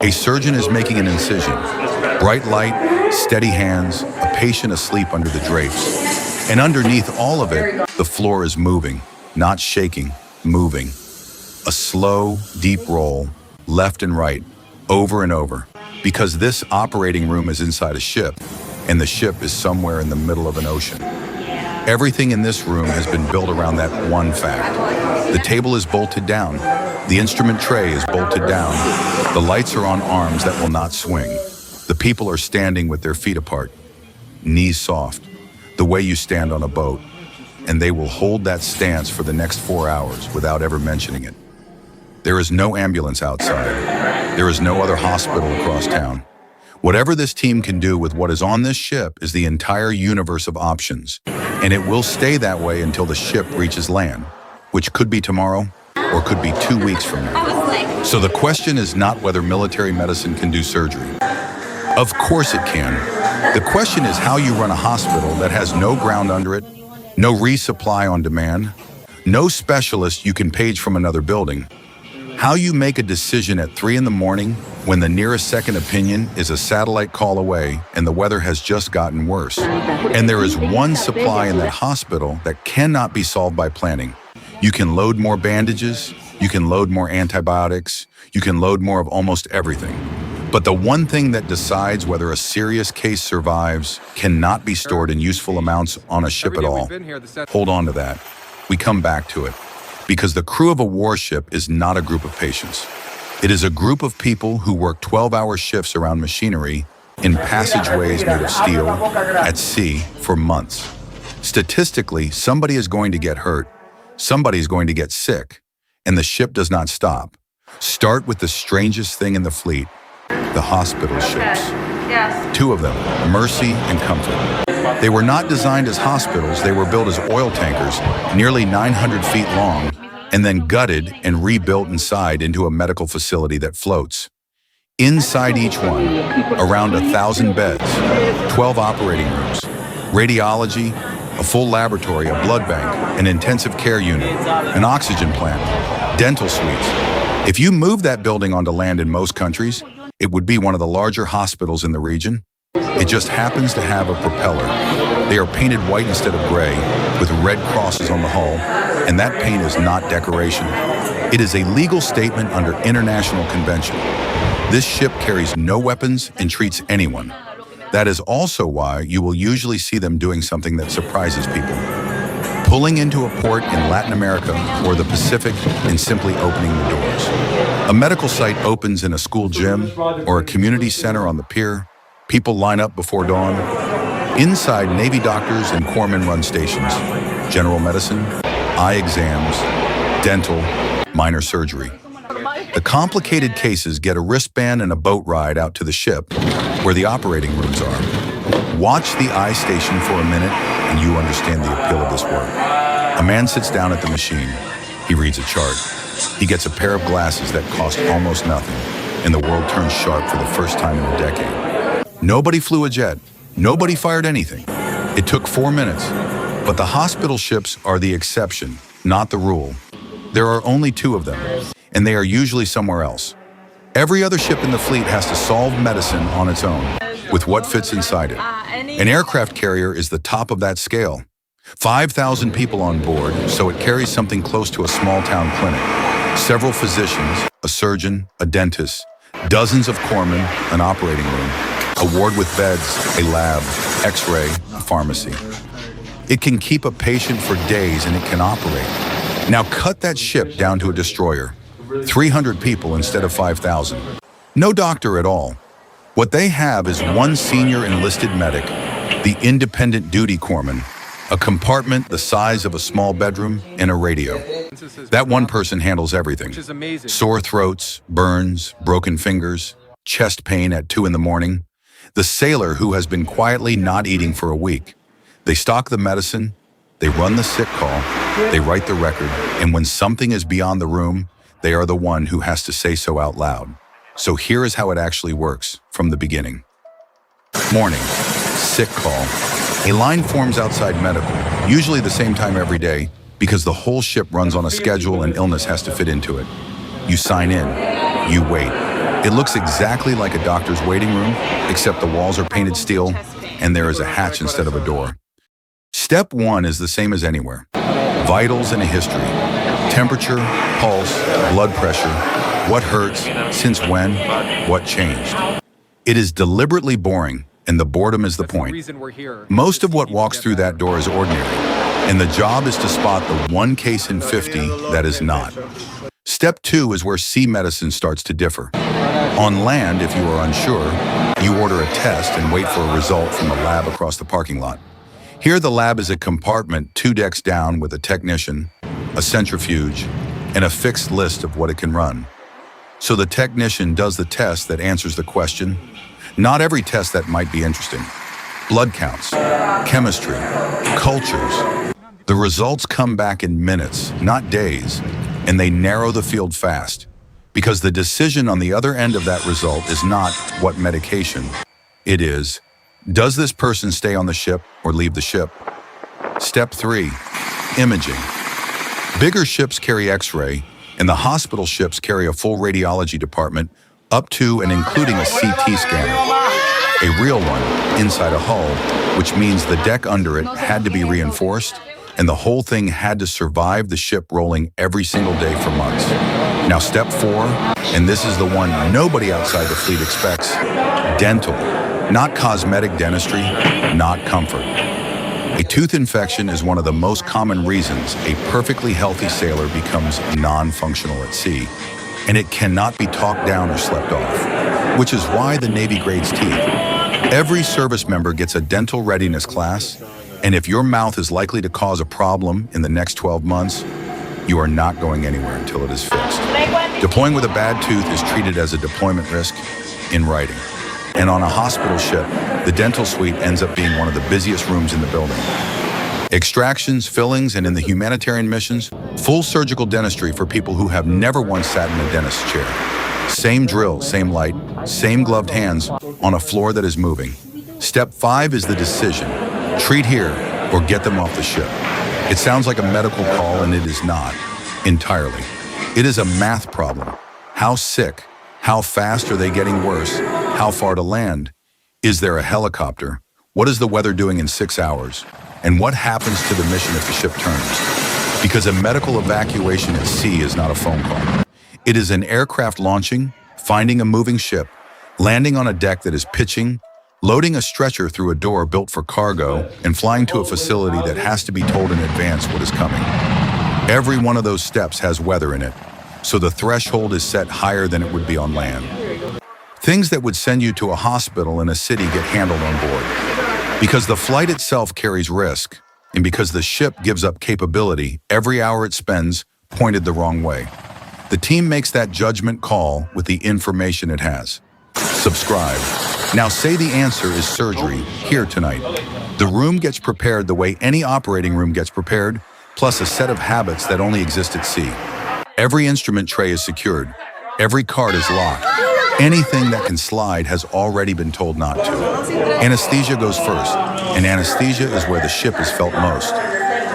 A surgeon is making an incision. Bright light, steady hands, a patient asleep under the drapes. And underneath all of it, the floor is moving, not shaking, moving. A slow, deep roll, left and right, over and over. Because this operating room is inside a ship, and the ship is somewhere in the middle of an ocean. Everything in this room has been built around that one fact. The table is bolted down. The instrument tray is bolted down. The lights are on arms that will not swing. The people are standing with their feet apart, knees soft, the way you stand on a boat. And they will hold that stance for the next 4 hours without ever mentioning it. There is no ambulance outside. There is no other hospital across town. Whatever this team can do with what is on this ship is the entire universe of options. And it will stay that way until the ship reaches land, which could be tomorrow or could be 2 weeks from now. So the question is not whether military medicine can do surgery. Of course it can. The question is how you run a hospital that has no ground under it, no resupply on demand, no specialist you can page from another building. How you make a decision at 3 in the morning when the nearest second opinion is a satellite call away and the weather has just gotten worse. And there is one supply in that hospital that cannot be solved by planning. You can load more bandages, you can load more antibiotics, you can load more of almost everything. But the one thing that decides whether a serious case survives cannot be stored in useful amounts on a ship at all. Hold on to that. We come back to it. Because the crew of a warship is not a group of patients. It is a group of people who work 12-hour shifts around machinery in passageways made of steel at sea for months. Statistically, somebody is going to get hurt, somebody is going to get sick, and the ship does not stop. Start with the strangest thing in the fleet, the hospital ships. Yes. 2 of them, Mercy and Comfort. They were not designed as hospitals, they were built as oil tankers, nearly 900 feet long, and then gutted and rebuilt inside into a medical facility that floats. Inside each one, around 1,000 beds, 12 operating rooms, radiology, a full laboratory, a blood bank, an intensive care unit, an oxygen plant, dental suites. If you move that building onto land in most countries, it would be one of the larger hospitals in the region. It just happens to have a propeller. They are painted white instead of gray, with red crosses on the hull, and that paint is not decoration. It is a legal statement under international convention. This ship carries no weapons and treats anyone. That is also why you will usually see them doing something that surprises people. Pulling into a port in Latin America or the Pacific and simply opening the doors. A medical site opens in a school gym or a community center on the pier. People line up before dawn. Inside, Navy doctors and corpsmen run stations. General medicine, eye exams, dental, minor surgery. The complicated cases get a wristband and a boat ride out to the ship, where the operating rooms are. Watch the eye station for a minute, and you understand the appeal of this work. A man sits down at the machine. He reads a chart. He gets a pair of glasses that cost almost nothing, and the world turns sharp for the first time in a decade. Nobody flew a jet. Nobody fired anything. It took 4 minutes. But the hospital ships are the exception, not the rule. There are only 2 of them, and they are usually somewhere else. Every other ship in the fleet has to solve medicine on its own, with what fits inside it. An aircraft carrier is the top of that scale. 5,000 people on board, so it carries something close to a small-town clinic. Several physicians, a surgeon, a dentist, dozens of corpsmen, an operating room, a ward with beds, a lab, x-ray, a pharmacy. It can keep a patient for days and it can operate. Now cut that ship down to a destroyer. 300 people instead of 5,000. No doctor at all. What they have is one senior enlisted medic, the independent duty corpsman, a compartment the size of a small bedroom, and a radio. That one person handles everything. Sore throats, burns, broken fingers, chest pain at 2 in the morning. The sailor who has been quietly not eating for a week. They stock the medicine, they run the sick call, they write the record, and when something is beyond the room, they are the one who has to say so out loud. So here is how it actually works from the beginning. Morning, sick call. A line forms outside medical, usually the same time every day, because the whole ship runs on a schedule and illness has to fit into it. You sign in, you wait. It looks exactly like a doctor's waiting room, except the walls are painted steel and there is a hatch instead of a door. Step 1 is the same as anywhere. Vitals and a history. Temperature, pulse, blood pressure, what hurts, since when, what changed. It is deliberately boring, and the boredom is the point. Most of what walks through that door is ordinary, and the job is to spot the 1 case in 50 that is not. Step 2 is where sea medicine starts to differ. On land, if you are unsure, you order a test and wait for a result from a lab across the parking lot. Here, the lab is a compartment 2 decks down with a technician, a centrifuge, and a fixed list of what it can run. So the technician does the test that answers the question. Not every test that might be interesting. Blood counts, chemistry, cultures. The results come back in minutes, not days, and they narrow the field fast. Because the decision on the other end of that result is not what medication. It is, does this person stay on the ship or leave the ship? Step 3, imaging. Bigger ships carry X-ray, and the hospital ships carry a full radiology department up to and including a CT scanner. A real one, inside a hull, which means the deck under it had to be reinforced, and the whole thing had to survive the ship rolling every single day for months. Now step 4, and this is the one nobody outside the fleet expects, dental. Not cosmetic dentistry, not comfort. A tooth infection is one of the most common reasons a perfectly healthy sailor becomes non-functional at sea, and it cannot be talked down or slept off, which is why the Navy grades teeth. Every service member gets a dental readiness class, and if your mouth is likely to cause a problem in the next 12 months, you are not going anywhere until it is fixed. Deploying with a bad tooth is treated as a deployment risk in writing. And on a hospital ship, the dental suite ends up being one of the busiest rooms in the building. Extractions, fillings, and in the humanitarian missions, full surgical dentistry for people who have never once sat in a dentist's chair. Same drill, same light, same gloved hands on a floor that is moving. Step 5 is the decision. Treat here or get them off the ship. It sounds like a medical call, and it is not, entirely. It is a math problem. How sick? How fast are they getting worse? How far to land? Is there a helicopter? What is the weather doing in 6 hours? And what happens to the mission if the ship turns? Because a medical evacuation at sea is not a phone call. It is an aircraft launching, finding a moving ship, landing on a deck that is pitching, loading a stretcher through a door built for cargo, and flying to a facility that has to be told in advance what is coming. Every one of those steps has weather in it, so the threshold is set higher than it would be on land. Things that would send you to a hospital in a city get handled on board. Because the flight itself carries risk, and because the ship gives up capability every hour it spends pointed the wrong way. The team makes that judgment call with the information it has. Subscribe. Now say the answer is surgery, here tonight. The room gets prepared the way any operating room gets prepared, plus a set of habits that only exist at sea. Every instrument tray is secured. Every card is locked. Anything that can slide has already been told not to. Anesthesia goes first, and anesthesia is where the ship is felt most.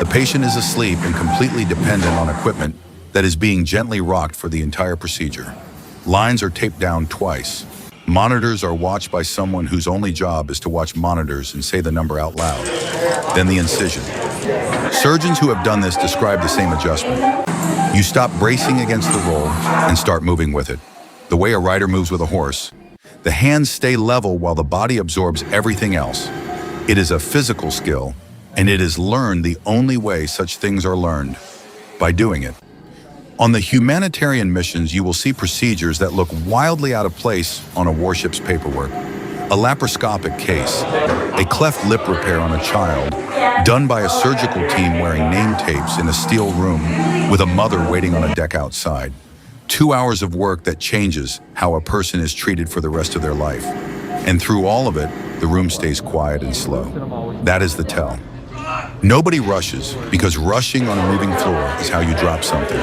The patient is asleep and completely dependent on equipment that is being gently rocked for the entire procedure. Lines are taped down twice. Monitors are watched by someone whose only job is to watch monitors and say the number out loud. Then the incision. Surgeons who have done this describe the same adjustment. You stop bracing against the roll and start moving with it. The way a rider moves with a horse. The hands stay level while the body absorbs everything else. It is a physical skill, and it is learned the only way such things are learned, by doing it. On the humanitarian missions, you will see procedures that look wildly out of place on a warship's paperwork. A laparoscopic case, a cleft lip repair on a child, done by a surgical team wearing name tapes in a steel room with a mother waiting on a deck outside. 2 hours of work that changes how a person is treated for the rest of their life. And through all of it, the room stays quiet and slow. That is the tell. Nobody rushes, because rushing on a moving floor is how you drop something.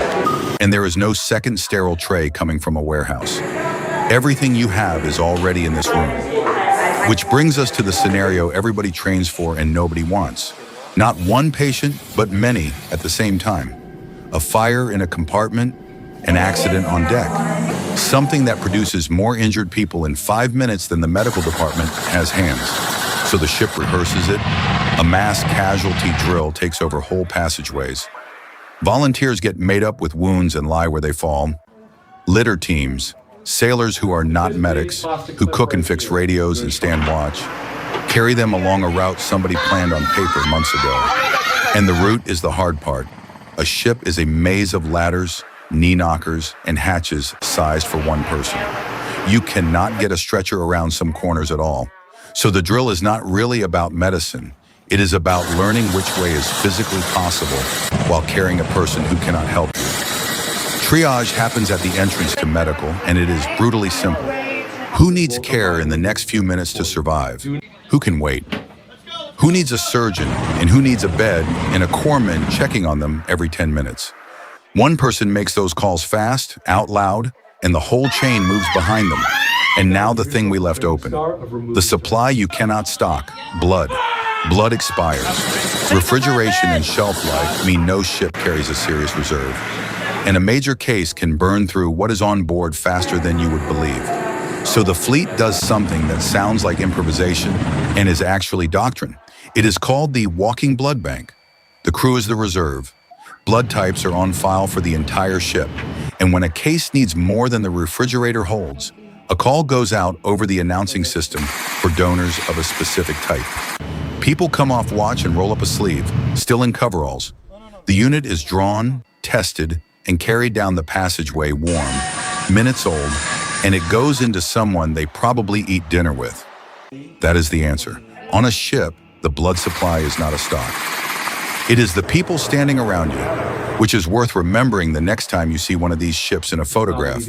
And there is no second sterile tray coming from a warehouse. Everything you have is already in this room. Which brings us to the scenario everybody trains for and nobody wants. Not one patient, but many at the same time. A fire in a compartment, an accident on deck. something that produces more injured people in 5 minutes than the medical department has hands. So the ship rehearses it. A mass casualty drill takes over whole passageways. Volunteers get made up with wounds and lie where they fall. Litter teams, sailors who are not medics, who cook and fix radios and stand watch, carry them along a route somebody planned on paper months ago. And the route is the hard part. A ship is a maze of ladders, knee knockers, and hatches sized for one person. You cannot get a stretcher around some corners at all. So the drill is not really about medicine. It is about learning which way is physically possible while carrying a person who cannot help you. Triage happens at the entrance to medical, and it is brutally simple. Who needs care in the next few minutes to survive? Who can wait? Who needs a surgeon, and who needs a bed, and a corpsman checking on them every 10 minutes? One person makes those calls fast, out loud, and the whole chain moves behind them. And now the thing we left open. The supply you cannot stock, blood. Blood expires. Refrigeration and shelf life mean no ship carries a serious reserve. And a major case can burn through what is on board faster than you would believe. So the fleet does something that sounds like improvisation and is actually doctrine. It is called the walking blood bank. The crew is the reserve. Blood types are on file for the entire ship. And when a case needs more than the refrigerator holds, a call goes out over the announcing system for donors of a specific type. People come off watch and roll up a sleeve, still in coveralls. The unit is drawn, tested, and carried down the passageway warm, minutes old, and it goes into someone they probably eat dinner with. That is the answer. On a ship, the blood supply is not a stock. It is the people standing around you, which is worth remembering the next time you see one of these ships in a photograph.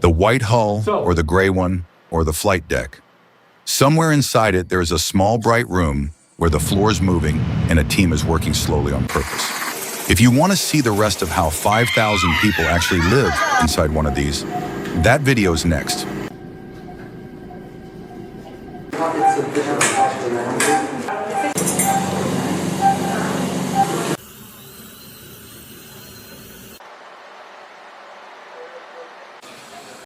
The white hull, or the gray one, or the flight deck. Somewhere inside it, there is a small bright room where the floor is moving and a team is working slowly on purpose. If you want to see the rest of how 5,000 people actually live inside one of these, that video is next.